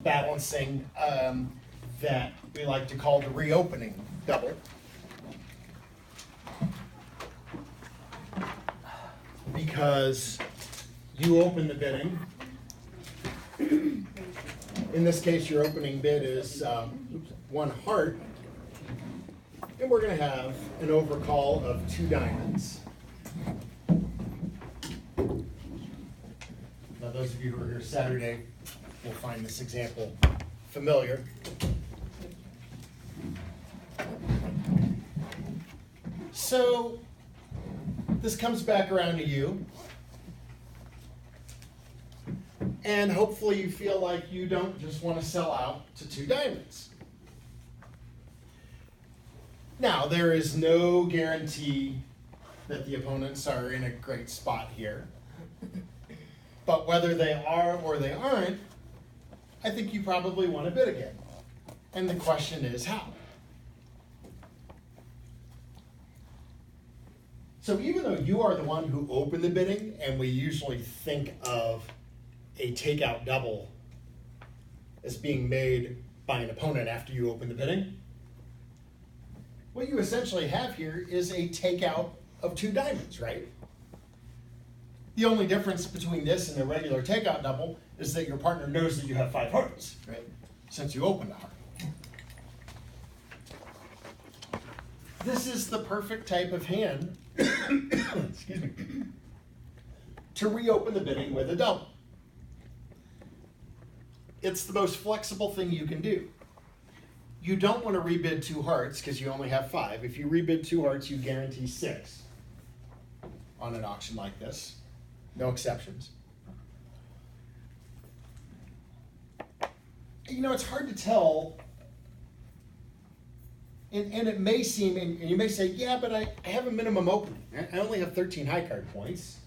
balancing that we like to call the reopening double. Because you open the bidding. In this case, your opening bid is 1 heart. And we're going to have an overcall of 2 diamonds. Now, those of you who are here Saturday will find this example familiar. So, this comes back around to you. And hopefully you feel like you don't just want to sell out to 2 diamonds. Now, there is no guarantee that the opponents are in a great spot here. But whether they are or they aren't, I think you probably want to bid again. And the question is how? So even though you are the one who opened the bidding, and we usually think of a takeout double as being made by an opponent after you open the bidding, what you essentially have here is a takeout of 2 diamonds, right? The only difference between this and a regular takeout double is that your partner knows that you have 5 hearts, right? Since you opened a heart. This is the perfect type of hand, excuse me, to reopen the bidding with a double. It's the most flexible thing you can do. You don't want to rebid 2 hearts because you only have 5. If you rebid 2 hearts, you guarantee 6 on an auction like this. No exceptions. You know, it's hard to tell, and it may seem, and you may say, yeah, but I have a minimum opening. I only have 13 high card points.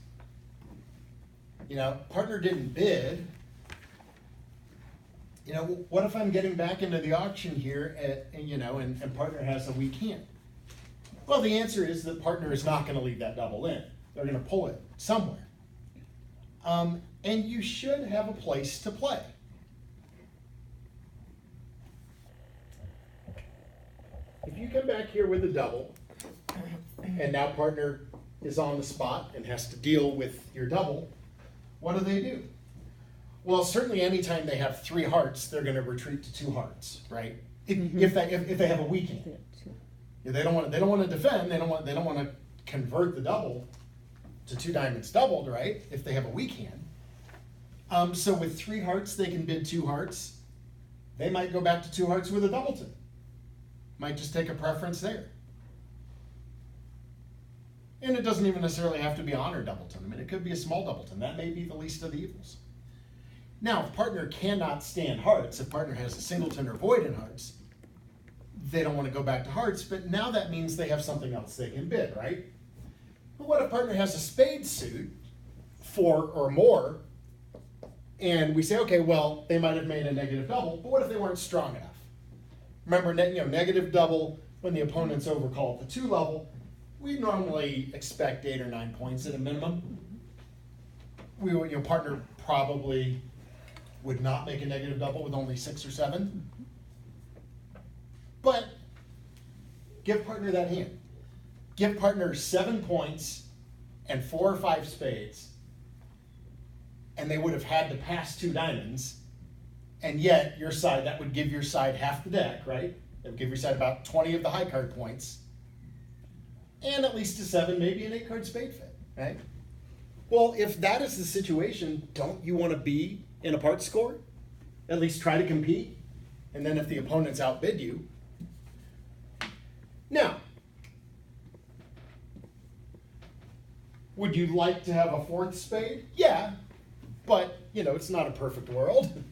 You know, partner didn't bid. You know, what if I'm getting back into the auction here and partner has a weak hand? Well, the answer is that partner is not going to leave that double in. They're going to pull it somewhere. And you should have a place to play. If you come back here with a double, and now partner is on the spot and has to deal with your double, what do? Well, certainly anytime they have 3 hearts, they're going to retreat to 2 hearts, right? If they have a weak hand. They don't want to defend. They don't want to convert the double to 2 diamonds doubled, right? If they have a weak hand. So with 3 hearts, they can bid 2 hearts. They might go back to 2 hearts with a doubleton. Might just take a preference there. And it doesn't even necessarily have to be honor doubleton. I mean, it could be a small doubleton. That may be the least of the evils. Now, if partner cannot stand hearts, if partner has a singleton or void in hearts, they don't want to go back to hearts, but now that means they have something else they can bid, right? But what if partner has a spade suit, 4 or more, and we say, okay, well, they might have made a negative double, but what if they weren't strong enough? Remember, negative double, when the opponent's overcall at the 2 level, we normally expect 8 or 9 points at a minimum. Your partner probably would not make a negative double with only 6 or 7. But give partner that hand. Give partner 7 points and 4 or 5 spades, and they would have had to pass 2 diamonds, and yet your side, that would give your side half the deck, right? That would give your side about 20 of the high card points, and at least a 7, maybe an 8 card spade fit, right? Well, if that is the situation, don't you want to be in a part score? At least try to compete, and then if the opponents outbid you. Now, would you like to have a 4th spade? Yeah, but, it's not a perfect world.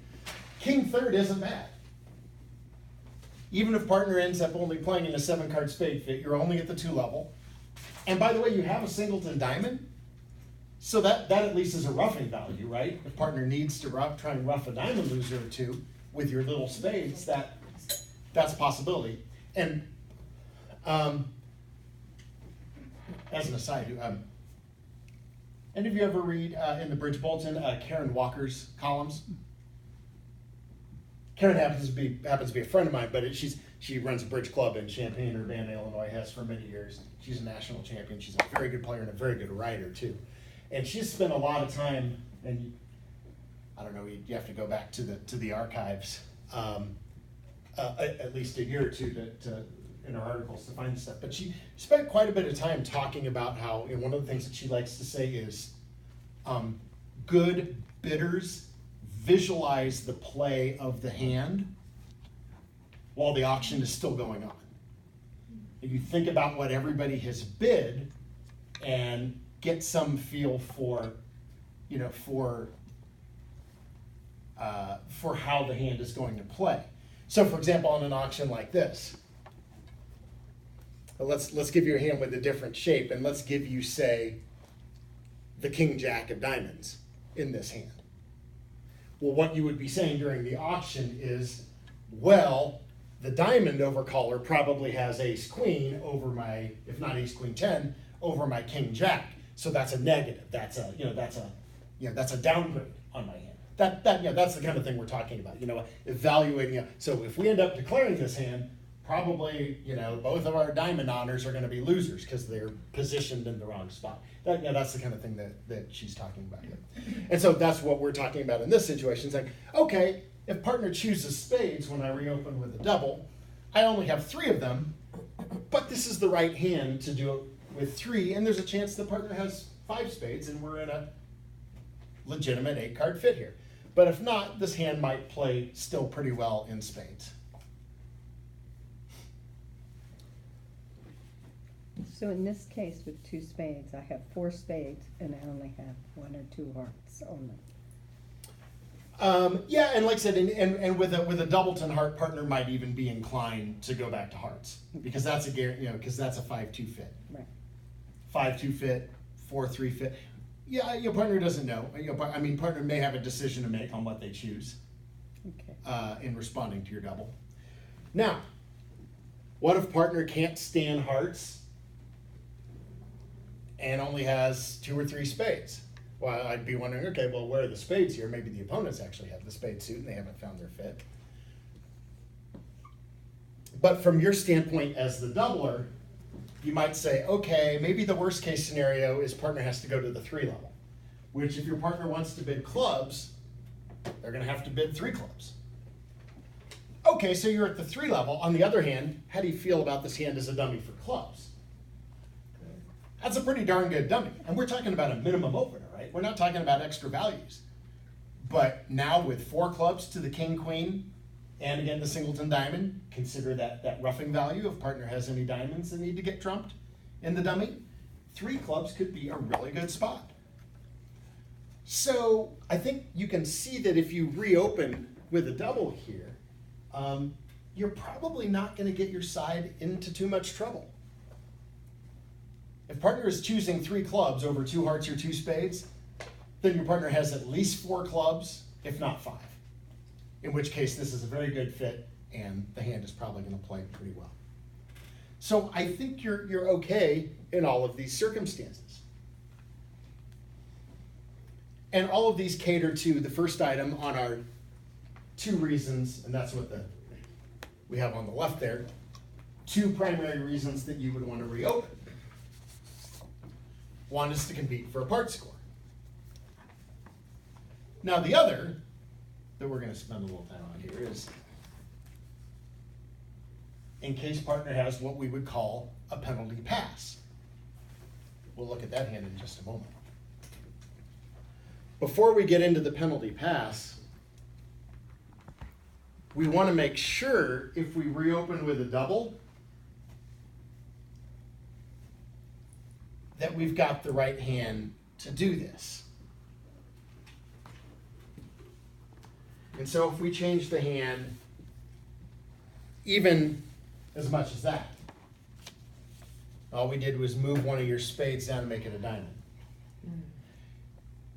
King third isn't bad. Even if partner ends up only playing in a 7 card spade fit, you're only at the 2 level. And by the way, you have a singleton diamond, so that at least is a roughing value, right? If partner needs to try and rough a diamond loser or 2 with your little spades, that's a possibility. And as an aside, any of you ever read in the Bridge Bulletin Karen Walker's columns? Karen happens to be a friend of mine, but she runs a bridge club in Champaign, Urbana, Illinois, has for many years. She's a national champion. She's a very good player and a very good writer too. And she's spent a lot of time, and I don't know, you have to go back to the archives, at least a year or two to in her articles to find stuff. But she spent quite a bit of time talking about how, and one of the things that she likes to say is, good bidders visualize the play of the hand while the auction is still going on. If you think about what everybody has bid and get some feel for, for how the hand is going to play. So, for example, on an auction like this, let's give you a hand with a different shape, and let's give you, say, the King Jack of diamonds in this hand. Well, what you would be saying during the auction is, well, the diamond overcaller probably has ace queen over my, if not ace queen 10, over my King Jack. So that's a negative. That's a downgrade on my hand. That's the kind of thing we're talking about. Evaluating it. So if we end up declaring this hand, probably both of our diamond honors are going to be losers because they're positioned in the wrong spot. That's the kind of thing that she's talking about here. And so that's what we're talking about in this situation. It's like, okay, if partner chooses spades when I reopen with a double, I only have 3 of them, but this is the right hand to do it with 3, and there's a chance the partner has 5 spades, and we're in a legitimate 8-card fit here. But if not, this hand might play still pretty well in spades. So in this case with 2 spades, I have 4 spades and I only have 1 or 2 hearts only. Yeah, and like I said, and with a doubleton heart, partner might even be inclined to go back to hearts because that's because that's a 5-2 fit. Right. 5-2 fit, 4-3 fit. Yeah, your partner doesn't know. Partner may have a decision to make on what they choose. Okay. In responding to your double. Now, what if partner can't stand hearts and only has 2 or 3 spades? Well, I'd be wondering, okay, well, where are the spades here? Maybe the opponents actually have the spade suit and they haven't found their fit. But from your standpoint as the doubler, you might say, okay, maybe the worst case scenario is partner has to go to the 3 level, which if your partner wants to bid clubs, they're going to have to bid 3 clubs. Okay, so you're at the 3 level. On the other hand, how do you feel about this hand as a dummy for clubs? That's a pretty darn good dummy. And we're talking about a minimum opener, right? We're not talking about extra values. But now with 4 clubs to the king, queen, and again the singleton diamond, consider that roughing value if partner has any diamonds that need to get trumped in the dummy. 3 clubs could be a really good spot. So I think you can see that if you reopen with a double here, you're probably not going to get your side into too much trouble. If partner is choosing 3 clubs over 2 hearts or 2 spades, then your partner has at least 4 clubs, if not 5. In which case this is a very good fit and the hand is probably going to play pretty well. So I think you're okay in all of these circumstances. And all of these cater to the first item on our 2 reasons, and that's what we have on the left there, 2 primary reasons that you would want to reopen. One is to compete for a part score. Now the other that we're going to spend a little time on here is in case partner has what we would call a penalty pass. We'll look at that hand in just a moment. Before we get into the penalty pass, we want to make sure if we reopen with a double that we've got the right hand to do this. And so if we change the hand even as much as that, all we did was move one of your spades down and make it a diamond.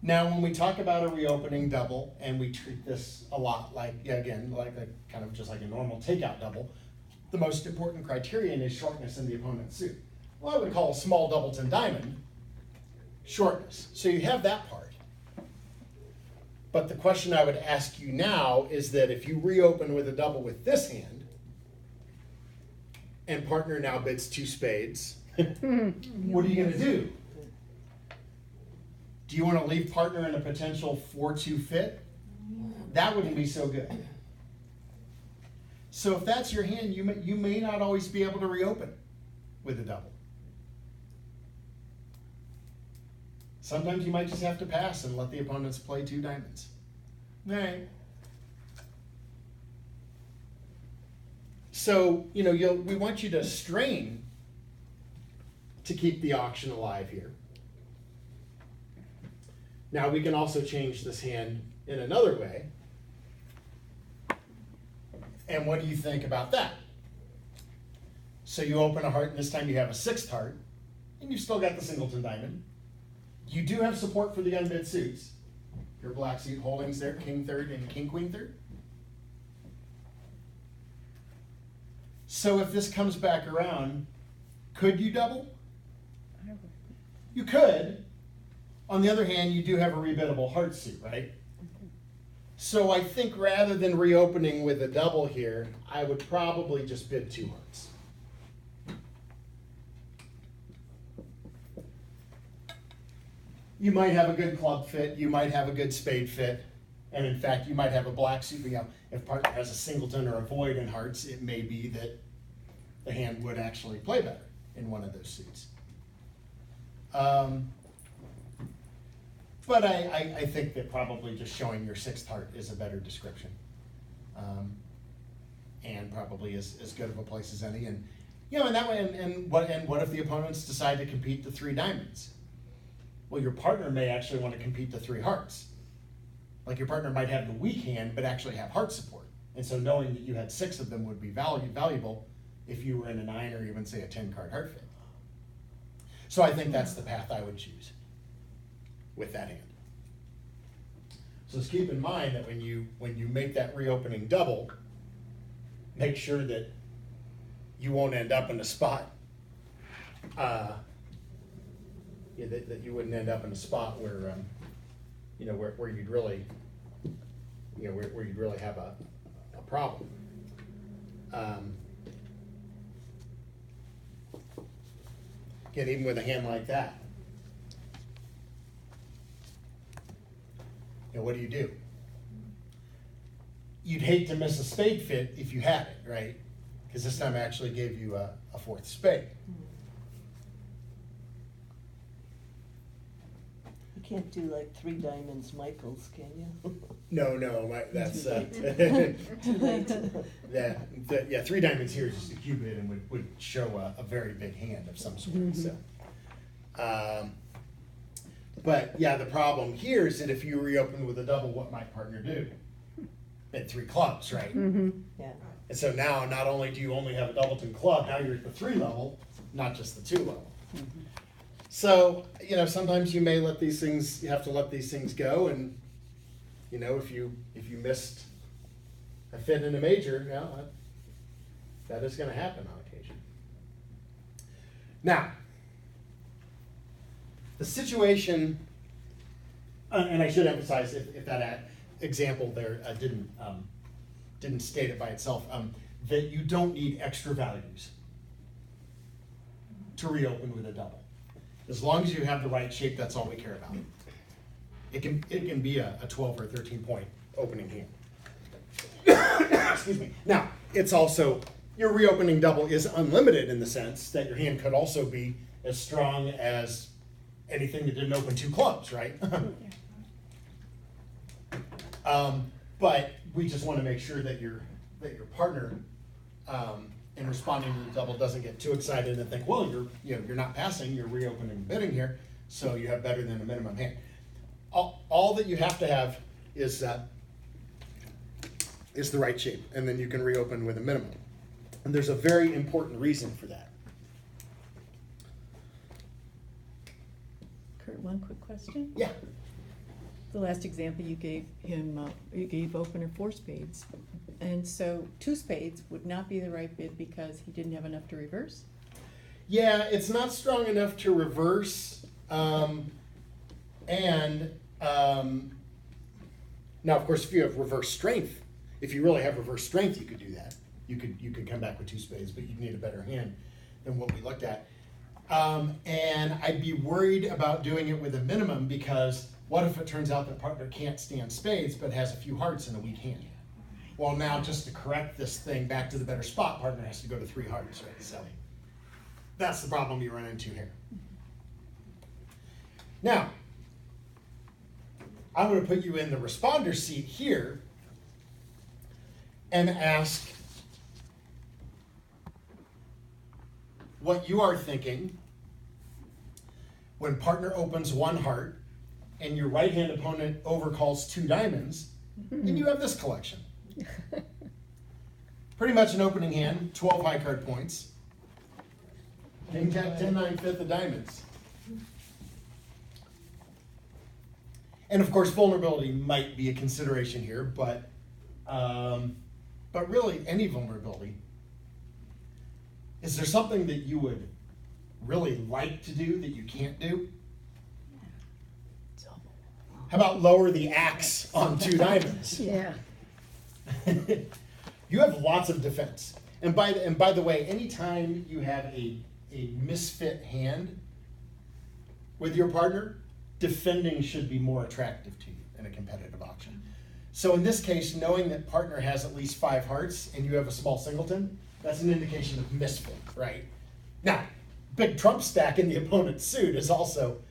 Now, when we talk about a reopening double, and we treat this a lot like, again, like kind of just like a normal takeout double, the most important criterion is shortness in the opponent's suit. Well, I would call a small doubleton diamond shortness. So you have that part. But the question I would ask you now is that if you reopen with a double with this hand, and partner now bids 2 spades, what are you going to do? Do you want to leave partner in a potential 4-2 fit? That wouldn't be so good. So if that's your hand, you may not always be able to reopen with a double. Sometimes you might just have to pass and let the opponents play 2 diamonds. All right. So, we want you to strain to keep the auction alive here. Now we can also change this hand in another way. And what do you think about that? So you open a heart, and this time you have a 6th heart, and you've still got the singleton diamond. You do have support for the unbid suits. Your black suit holdings there, king 3rd and king queen 3rd. So if this comes back around, could you double? You could. On the other hand, you do have a rebiddable heart suit, right? So I think rather than reopening with a double here, I would probably just bid 2 hearts. You might have a good club fit, you might have a good spade fit, and in fact, you might have a black suit. If partner has a singleton or a void in hearts, it may be that the hand would actually play better in one of those suits. But I think that probably just showing your 6th heart is a better description. And probably as good of a place as any. And in that way, and what if the opponents decide to compete to 3 diamonds? Well, your partner may actually want to compete to 3 hearts. Like your partner might have the weak hand, but actually have heart support. And so knowing that you had 6 of them would be valuable if you were in a 9 or even say a 10-card heart fit. So I think that's the path I would choose with that hand. So just keep in mind that when you make that reopening double, make sure that you won't end up in a spot that you wouldn't end up in a spot where where you'd really where you'd really have a problem. Again, even with a hand like that, what do you do? You'd hate to miss a spade fit if you had it, right? Because this time I actually gave you a 4th spade. You can't do like 3 diamonds Michaels, can you? No, that's Too late. 3 diamonds here is just a cubit and would show a very big hand of some sort. So, but yeah, the problem here is that if you reopen with a double, what might partner do? At 3 clubs, right? Yeah. And so now, not only do you only have a doubleton club, now you're at the 3 level, not just the 2 level. So, sometimes you may let these things, you have to let these things go, and, if you missed a fit in a major, that is going to happen on occasion. Now, the situation, and I should emphasize if that example there didn't state it by itself, that you don't need extra values to reopen with a double. As long as you have the right shape, that's all we care about. It can be a 12 or 13 point opening hand. Excuse me. Now, it's also, your reopening double is unlimited in the sense that your hand could also be as strong as anything that didn't open 2 clubs, right? But we just want to make sure that your partner, in responding to the double, doesn't get too excited and think, well, you're not passing, you're reopening bidding here, so you have better than a minimum hand. All that you have to have is the right shape, and then you can reopen with a minimum. And there's a very important reason for that. Kurt, one quick question. Yeah. The last example you gave him, you gave opener 4 spades. And so 2 spades would not be the right bid because he didn't have enough to reverse? Yeah, it's not strong enough to reverse, Now, of course, if you have reverse strength, if you really have reverse strength, you could do that. You could come back with two spades, but you'd need a better hand than what we looked at. And I'd be worried about doing it with a minimum, because what if it turns out that partner can't stand spades but has a few hearts and a weak hand? Well, now just to correct this thing back to the better spot, partner has to go to 3 hearts, right? So that's the problem you run into here. Now, I'm going to put you in the responder seat here and ask what you are thinking when partner opens 1 heart and your right-hand opponent overcalls 2 diamonds, and you have this collection. Pretty much an opening hand, 12 high card points. King, Jack, 10, 9, 5th of diamonds. And of course, vulnerability might be a consideration here, but really any vulnerability. Is there something that you would really like to do that you can't do? How about lower the axe on 2 diamonds? Yeah. You have lots of defense. And by the way, anytime you have a misfit hand with your partner, defending should be more attractive to you in a competitive auction. So in this case, knowing that partner has at least 5 hearts and you have a small singleton, that's an indication of misfit, right? Now, big trump stack in the opponent's suit is also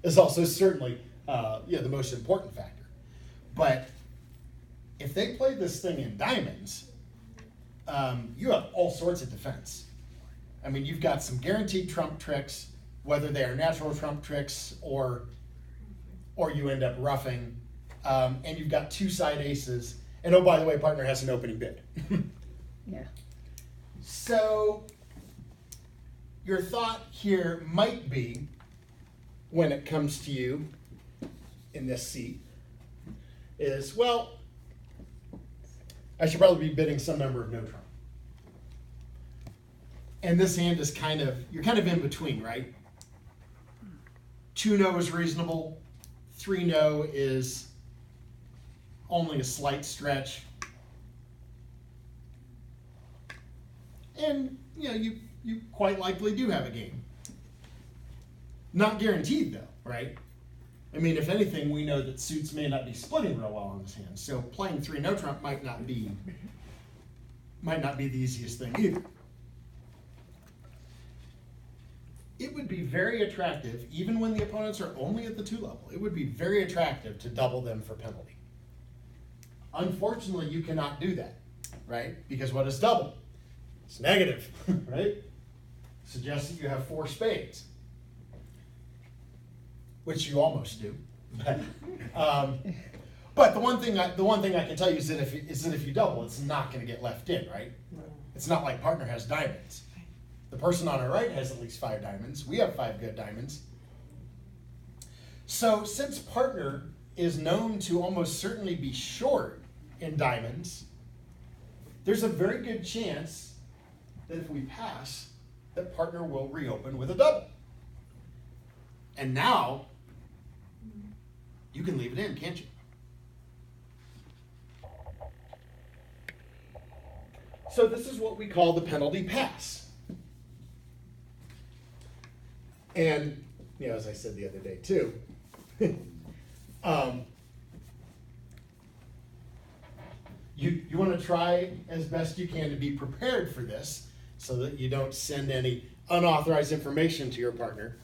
certainly the most important factor. But if they play this thing in diamonds, you have all sorts of defense. I mean, you've got some guaranteed trump tricks, whether they are natural trump tricks or you end up roughing, and you've got 2 side aces. And oh, by the way, partner has an opening bid. Yeah. So your thought here might be, when it comes to you in this seat, is, well, I should probably be bidding some number of no trump. And this hand is you're kind of in between, right? 2 no is reasonable, 3 no is only a slight stretch. And you quite likely do have a game. Not guaranteed though, right? I mean, if anything, we know that suits may not be splitting real well on this hand. So playing 3 no trump might not be the easiest thing either. It would be very attractive, even when the opponents are only at the 2 level, it would be very attractive to double them for penalty. Unfortunately, you cannot do that, right? Because what is double? It's negative, right? Suggests that you have 4 spades, which you almost do. But the one thing I can tell you is that if you double, it's not going to get left in, right? It's not like partner has diamonds. The person on our right has at least 5 diamonds. We have 5 good diamonds. So since partner is known to almost certainly be short in diamonds, there's a very good chance that if we pass, that partner will reopen with a double. And now, you can leave it in, can't you? So this is what we call the penalty pass. And, as I said the other day too, you want to try as best you can to be prepared for this so that you don't send any unauthorized information to your partner.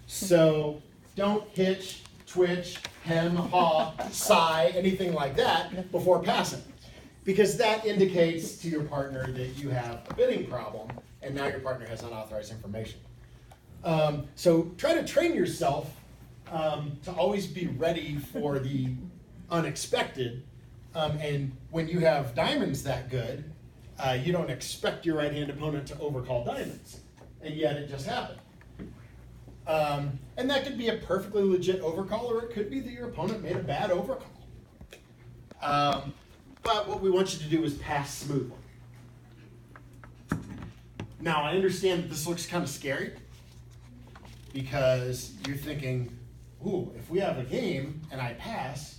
So don't hitch, twitch, hem, haw, sigh, anything like that before passing. Because that indicates to your partner that you have a bidding problem and now your partner has unauthorized information. So try to train yourself to always be ready for the unexpected. And when you have diamonds that good, you don't expect your right-hand opponent to overcall diamonds. And yet it just happened. And that could be a perfectly legit overcall, or it could be that your opponent made a bad overcall. But what we want you to do is pass smoothly. Now, I understand that this looks kind of scary because you're thinking, ooh, if we have a game and I pass,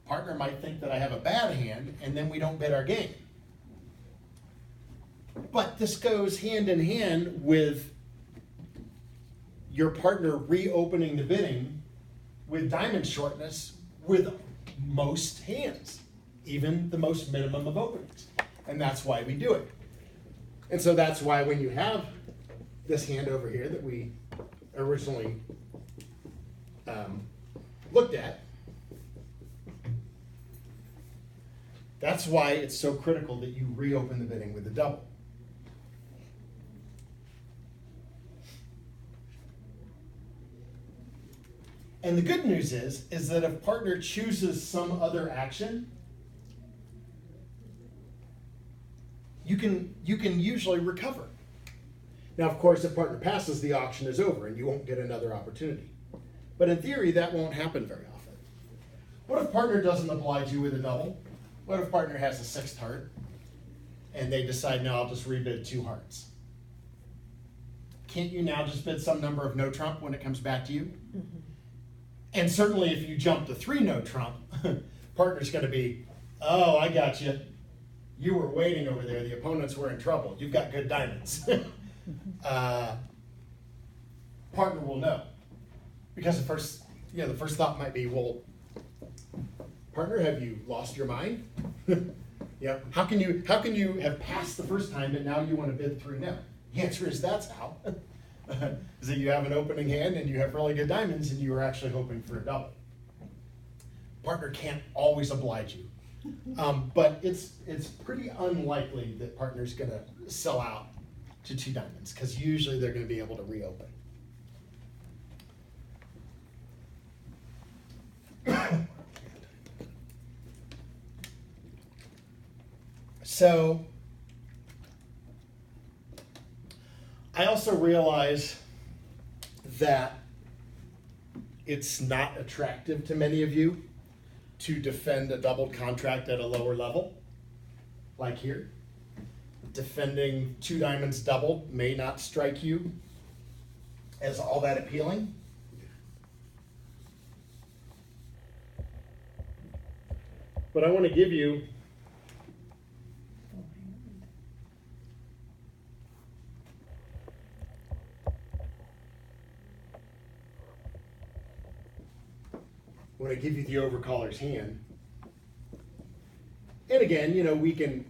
Partner might think that I have a bad hand, and then we don't bid our game. But this goes hand in hand with your partner reopening the bidding with diamond shortness with most hands, even the most minimum of openings. And that's why we do it. And so that's why when you have this hand over here that we originally looked at, that's why it's so critical that you reopen the bidding with the double. And the good news is that if partner chooses some other action, you can usually recover. Now, of course, if partner passes, the auction is over and you won't get another opportunity. But in theory, that won't happen very often. What if partner doesn't oblige you with a double? What if partner has a sixth heart and they decide, no, I'll just rebid 2 hearts? Can't you now just bid some number of no trump when it comes back to you? Mm-hmm. And certainly if you jump to 3 no trump, partner's going to be, oh, I got you. You were waiting over there. The opponents were in trouble. You've got good diamonds. Partner will know. Because the first thought might be, well, partner, have you lost your mind? How can you have passed the first time and now you want to bid 3 no? The answer is that's how. Is that you have an opening hand and you have really good diamonds and you were actually hoping for a double. Partner can't always oblige you. But it's pretty unlikely that partner's going to sell out to 2 diamonds because usually they're going to be able to reopen. So I also realize that it's not attractive to many of you to defend a doubled contract at a lower level, like here. Defending 2 diamonds doubled may not strike you as all that appealing. But I want to give you the overcaller's hand. And again, we can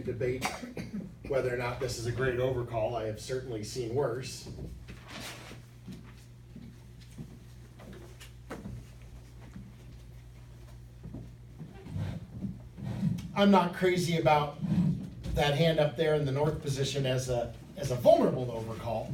debate whether or not this is a great overcall. I have certainly seen worse. I'm not crazy about that hand up there in the north position as a vulnerable overcall.